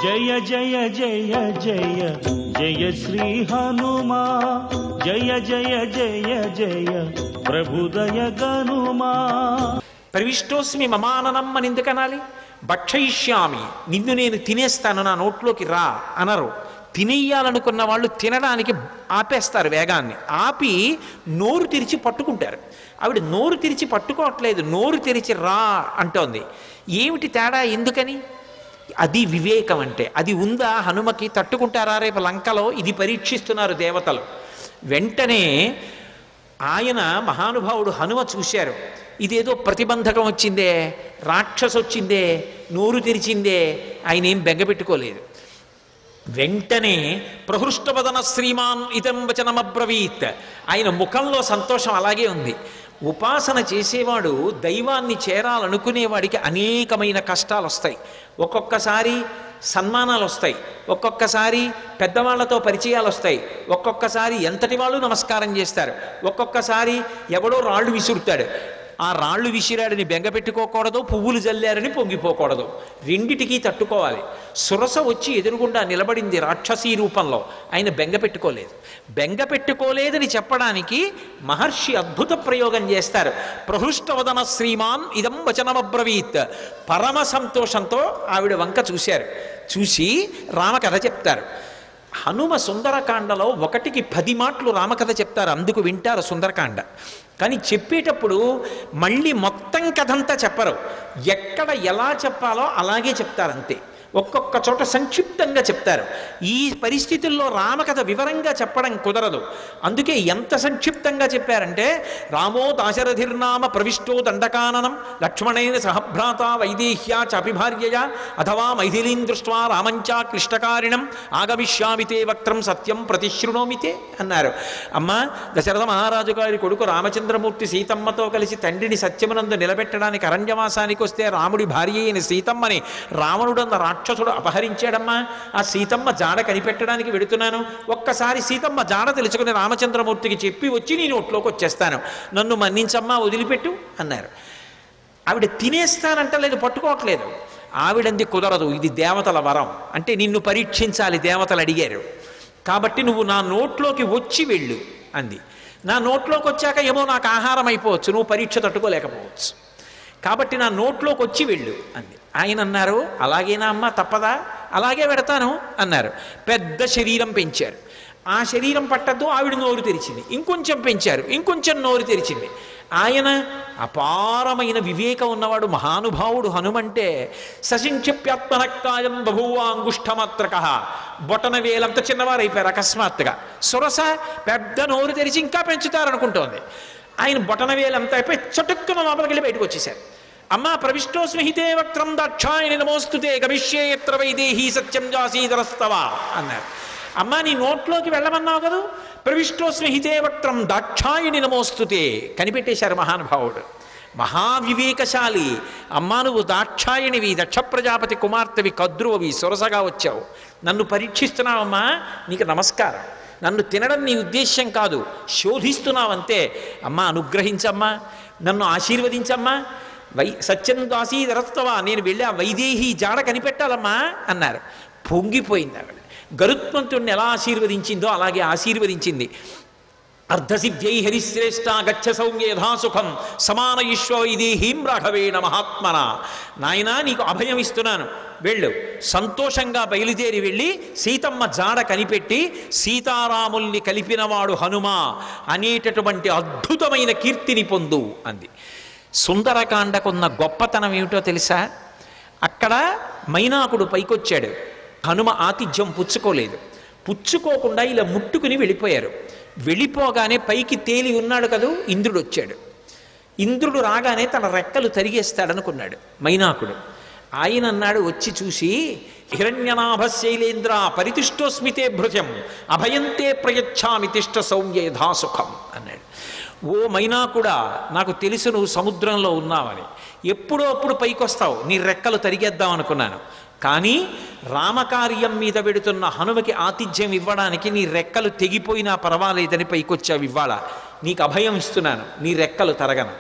జయ జయ జయ జయ జయ శ్రీ హనుమా, జయ జయ జయ జయ ప్రభుదయ గనుమా. ప్రవిష్టోస్మి మమాననం అని ఎందుకు అనాలి? భక్షయిష్యామి, నిన్ను నేను తినేస్తాను, నా నోట్లోకి రా అనరు. తినేయాలనుకున్న వాళ్ళు తినడానికి ఆపేస్తారు, వేగాన్ని ఆపి నోరు తెరిచి పట్టుకుంటారు. ఆవిడ నోరు తెరిచి పట్టుకోవట్లేదు, నోరు తెరిచి రా అంటోంది. ఏమిటి తేడా, ఎందుకని? అది వివేకం అంటే. అది ఉందా హనుమకి? తట్టుకుంటారా రేపు లంకలో? ఇది పరీక్షిస్తున్నారు దేవతలు. వెంటనే ఆయన మహానుభావుడు హనుమ చూశారు, ఇదేదో ప్రతిబంధకం వచ్చిందే, రాక్షసు వచ్చిందే, నోరు తెరిచిందే. ఆయన ఏం బెంగపెట్టుకోలేదు. వెంటనే ప్రహృష్టవదన శ్రీమాన్ ఇదం వచనమబ్రవీత్. ఆయన ముఖంలో సంతోషం అలాగే ఉంది. ఉపాసన చేసేవాడు దైవాన్ని చేరాలనుకునేవాడికి అనేకమైన కష్టాలు వస్తాయి. ఒక్కొక్కసారి సన్మానాలు వస్తాయి, ఒక్కొక్కసారి పెద్దవాళ్లతో పరిచయాలు వస్తాయి, ఒక్కొక్కసారి ఎంతటి వాళ్ళు నమస్కారం చేస్తారు, ఒక్కొక్కసారి ఎవడో రాళ్ళు విసురుతాడు. ఆ రాళ్ళు విసిరాడని బెంగపెట్టుకోకూడదు, పువ్వులు జల్లారని పొంగిపోకూడదు. రెండిటికీ తట్టుకోవాలి. సురస వచ్చి ఎదురుగుండా నిలబడింది రాక్షసీ రూపంలో, ఆయన బెంగపెట్టుకోలేదు. బెంగపెట్టుకోలేదని చెప్పడానికి మహర్షి అద్భుత ప్రయోగం చేస్తారు. ప్రహృష్టవదన శ్రీమాన్ ఇదం వచనమబ్రవీత్. పరమ సంతోషంతో ఆవిడ వంక చూశారు. చూసి రామకథ చెప్తారు. హనుమ సుందరకాండలో 1కి 10 మాటలు రామకథ చెప్తారు, అందుకు వింటారు సుందరకాండ. కానీ చెప్పేటప్పుడు మళ్ళీ మొత్తం కథంతా చెప్పరు, ఎక్కడ ఎలా చెప్పాలో అలాగే చెప్తారు అంతే. ఒక్కొక్క చోట సంక్షిప్తంగా చెప్తారు. ఈ పరిస్థితుల్లో రామకథ వివరంగా చెప్పడం కుదరదు. అందుకే ఎంత సంక్షిప్తంగా చెప్పారంటే, రామో దాశరథిర్నామ ప్రవిష్టో దండకాననం లక్ష్మణైన సహభ్రాత వైదేహ్యా చాపిభార్యయా అథవా మైథిలీం దృష్ట్వా రామంచా క్లిష్టకారిణం ఆగమిష్యామితే వక్త్రం సత్యం ప్రతిశృణోమితే అన్నారు. అమ్మ, దశరథ మహారాజు గారి కొడుకు రామచంద్రమూర్తి సీతమ్మతో కలిసి తండ్రిని సత్యమునందు నిలబెట్టడానికి అరణ్యవాసానికి వస్తే రాముడి భార్య అయిన సీతమ్మని రావణుడన్న రాక్షసుడు అపహరించాడమ్మా. ఆ సీతమ్మ జాడ కనిపెట్టడానికి వెడుతున్నాను, ఒక్కసారి సీతమ్మ జాడ తెలుసుకుని రామచంద్రమూర్తికి చెప్పి వచ్చి నీ నోట్లోకి వచ్చేస్తాను, నన్ను మన్నించమ్మా, వదిలిపెట్టు అన్నారు. ఆవిడ తినేస్తానంటలేదు, పట్టుకోవట్లేదు. ఆవిడంది కుదరదు, ఇది దేవతల వరం, అంటే నిన్ను పరీక్షించాలి, దేవతలు అడిగారు కాబట్టి నువ్వు నా నోట్లోకి వచ్చి వెళ్ళు అంది. నా నోట్లోకి వచ్చాక ఏమో నాకు ఆహారం అయిపోవచ్చు, నువ్వు పరీక్ష తట్టుకోలేకపోవచ్చు, కాబట్టి నా నోట్లోకి వచ్చి వెళ్ళు అంది. ఆయన అన్నారు, అలాగేనా అమ్మ, తప్పదా? అలాగే పెడతాను అన్నారు. పెద్ద శరీరం పెంచారు. ఆ శరీరం పట్టద్దు, ఆవిడ నోరు తెరిచింది. ఇంకొంచెం పెంచారు, ఇంకొంచెం నోరు తెరిచింది. ఆయన అపారమైన వివేకం ఉన్నవాడు, మహానుభావుడు. హనుమంటే సశింక్షప్యాత్మనక్కాయం బభూవాంగుష్ఠమాత్రక. బొటన వేలంత చిన్నవారైపోయారు అకస్మాత్తుగా. సురస పెద్ద నోరు తెరిచి ఇంకా పెంచుతారనుకుంటోంది. ఆయన బొటన వేలంతా అయిపోయి చటుక్కున లోపలికి వెళ్ళి బయటకు వచ్చేసారు. అమ్మా, ప్రవిష్టోస్మి హితే వక్త్రం దాక్షాయణి నమోస్తుతే గమిష్యే యత్ర వైదేహీ సత్యం జాసీధరస్తవా అన్నారు. అమ్మా, నీ నోట్లోకి వెళ్ళమన్నావు కదా, ప్రవిష్టోస్మి హితే వక్త్రం దాక్షాయణి నమోస్తుతే. కనిపెట్టేశారు మహానుభావుడు, మహావివేకశాలి. అమ్మా, నువ్వు దాక్షాయణివి, దక్ష ప్రజాపతి కుమార్తెవి, కద్రువవి, సొరసగా వచ్చావు, నన్ను పరీక్షిస్తున్నావమ్మా, నీకు నమస్కారం. నన్ను తినడం నీ ఉద్దేశ్యం కాదు, శోధిస్తున్నావంతే. అమ్మా, అనుగ్రహించమ్మా, నన్ను ఆశీర్వదించమ్మా, సత్యం దాసీధరస్తవా, నేను వెళ్ళి ఆ వైదేహి జాడ కనిపెట్టాలమ్మా అన్నారు. పొంగిపోయింది ఆవిడ. గరుత్మంతుడిని ఎలా ఆశీర్వదించిందో అలాగే ఆశీర్వదించింది. అర్ధసిద్ధ్యై హరిశ్రేష్ట గచ్చ సౌమ్య యథాసుఖం సమానయిష్వ వైదేహీం రాఘవేణ మహాత్మన. నాయనా, నీకు అభయం ఇస్తున్నాను, వెళ్ళు. సంతోషంగా బయలుదేరి వెళ్ళి సీతమ్మ జాడ కనిపెట్టి సీతారాముల్ని కలిపినవాడు హనుమ అనేటటువంటి అద్భుతమైన కీర్తిని పొందు అంది. సుందరకాండకున్న గొప్పతనం ఏమిటో తెలుసా? అక్కడ మైనాకుడు పైకొచ్చాడు, హనుమ ఆతిథ్యం పుచ్చుకోలేదు. పుచ్చుకోకుండా ఇలా ముట్టుకుని వెళ్ళిపోయారు. వెళ్ళిపోగానే పైకి తేలి ఉన్నాడు కదూ, ఇంద్రుడు వచ్చాడు. ఇంద్రుడు రాగానే తన రెక్కలు తరిగేస్తాడనుకున్నాడు మైనాకుడు. ఆయన అన్నాడు, వచ్చి చూసి, హిరణ్యనాభ శైలేంద్ర పరితిష్టోస్మితే భృజం అభయంతే ప్రయచ్ఛామి తిష్ట సౌమ్య యథాసుఖం అన్నాడు. ఓ మైనాకుడా, నాకు తెలుసు నువ్వు సముద్రంలో ఉన్నావని, ఎప్పుడో అప్పుడు పైకొస్తావు, నీ రెక్కలు తరిగేద్దాం అనుకున్నాను, కానీ రామకార్యం మీద వెడుతున్న హనుమకి ఆతిథ్యం ఇవ్వడానికి నీ రెక్కలు తెగిపోయినా పర్వాలేదని పైకొచ్చావు. ఇవ్వాలా నీకు అభయం ఇస్తున్నాను, నీ రెక్కలు తరగను.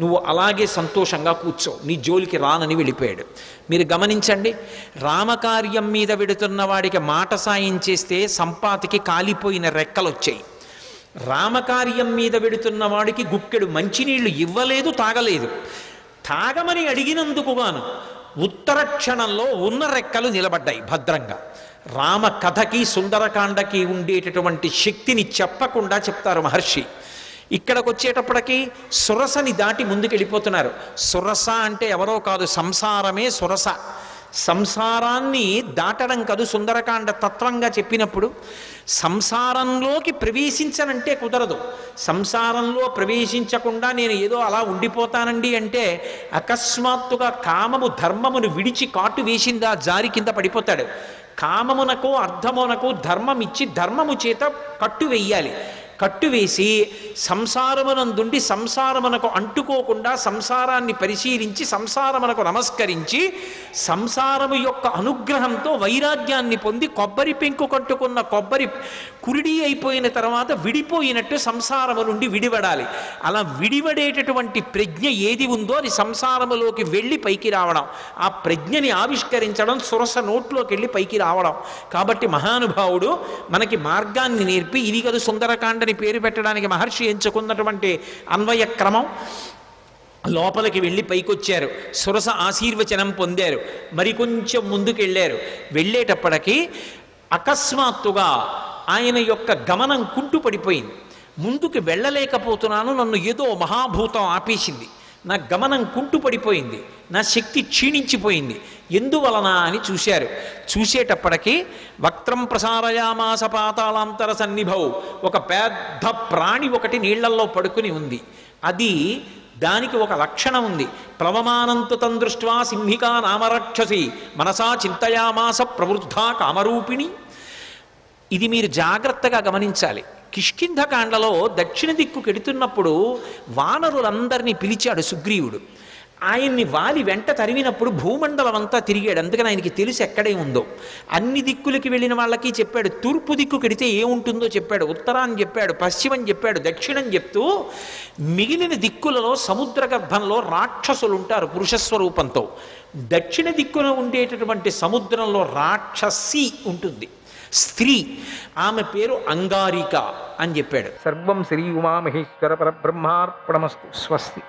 నువ్వు అలాగే సంతోషంగా కూర్చో, నీ జోలికి రానని వెళ్ళిపోయాడు. మీరు గమనించండి, రామకార్యం మీద వెడుతున్న వాడికి మాట సాయం చేస్తే సంపాతికి కాలిపోయిన రెక్కలు వచ్చాయి. రామకార్యం మీద వెడుతున్న వాడికి గుక్కెడు మంచినీళ్లు ఇవ్వలేదు, తాగలేదు. తాగమని అడిగినందుకు గాను ఉత్తర క్షణంలో ఉన్న రెక్కలు నిలబడ్డాయి భద్రంగా. రామ కథకి సుందరకాండకి ఉండేటటువంటి శక్తిని చెప్పకుండా చెప్తారు మహర్షి. ఇక్కడికి వచ్చేటప్పటికి సురసని దాటి ముందుకెళ్ళిపోతున్నారు. సురస అంటే ఎవరో కాదు, సంసారమే సురస. సంసారాన్ని దాటడం కాదు సుందరకాండ తత్వంగా చెప్పినప్పుడు. సంసారంలోకి ప్రవేశించనంటే కుదరదు. సంసారంలో ప్రవేశించకుండా నేను ఏదో అలా ఉండిపోతానండి అంటే అకస్మాత్తుగా కామము ధర్మమును విడిచి కాటు వేసిందా జారి కింద పడిపోతాడు. కామమునకు అర్థమునకు ధర్మం ఇచ్చి ధర్మము చేత కట్టు వెయ్యాలి. కట్టువేసి సంసారమునందుండి సంసారమునకు అంటుకోకుండా సంసారాన్ని పరిశీలించి సంసారమునకు నమస్కరించి సంసారము యొక్క అనుగ్రహంతో వైరాగ్యాన్ని పొంది కొబ్బరి పెంకు కట్టుకున్న కొబ్బరి కురిడి అయిపోయిన తర్వాత విడిపోయినట్టు సంసారము నుండి విడివడాలి. అలా విడివడేటటువంటి ప్రజ్ఞ ఏది ఉందో అది సంసారములోకి వెళ్ళి పైకి రావడం, ఆ ప్రజ్ఞని ఆవిష్కరించడం, సురస నోట్లోకి వెళ్ళి పైకి రావడం. కాబట్టి మహానుభావుడు మనకి మార్గాన్ని నేర్పి ఇది కదా సుందరకాండని పేరు పెట్టడానికి మహర్షి ఎంచుకున్నటువంటి అన్వయ క్రమం. లోపలికి వెళ్ళి పైకొచ్చారు, సురస ఆశీర్వచనం పొందారు, మరికొంచెం ముందుకెళ్ళారు. వెళ్ళేటప్పటికీ అకస్మాత్తుగా ఆయన యొక్క గమనం కుంటుపడిపోయింది. ముందుకు వెళ్ళలేకపోతున్నాను, నన్ను ఏదో మహాభూతం ఆపేసింది, నా గమనం కుంటుపడిపోయింది, నా శక్తి క్షీణించిపోయింది, ఎందువలన అని చూశారు. చూసేటప్పటికీ వక్త్రం ప్రసారయామాస పాతాళాంతర సన్నిభౌ, ఒక పెద్ద ప్రాణి ఒకటి నీళ్లల్లో పడుకుని ఉంది. అది దానికి ఒక లక్షణం ఉంది. ప్లవమానంతు తం దృష్ట్వా సింహికా నామరక్షసి మనసా చింతయామాస ప్రవృద్ధా కామరూపిణి. ఇది మీరు జాగ్రత్తగా గమనించాలి. కిష్కింధకాండలో దక్షిణ దిక్కు కెడుతున్నప్పుడు వానరులందరినీ పిలిచాడు సుగ్రీవుడు. ఆయన్ని వాలి వెంట తరిమినప్పుడు భూమండలం అంతా తిరిగాడు. అందుకని ఆయనకి తెలుసు ఎక్కడే ఉందో. అన్ని దిక్కులకి వెళ్ళిన వాళ్ళకి చెప్పాడు. తూర్పు దిక్కు కెడితే ఏముంటుందో చెప్పాడు, ఉత్తరాన్ని చెప్పాడు, పశ్చిమం చెప్పాడు, దక్షిణం చెప్తూ మిగిలిన దిక్కులలో సముద్ర గర్భంలో రాక్షసులు ఉంటారు పురుషస్వరూపంతో. దక్షిణ దిక్కున ఉండేటటువంటి సముద్రంలో రాక్షసి ఉంటుంది, స్త్రీ, ఆమె పేరు అంగారిక అని చెప్పాడు. సర్వం శ్రీ ఉమామహేశ్వర పరబ్రహ్మార్పణమస్తు. స్వస్తి.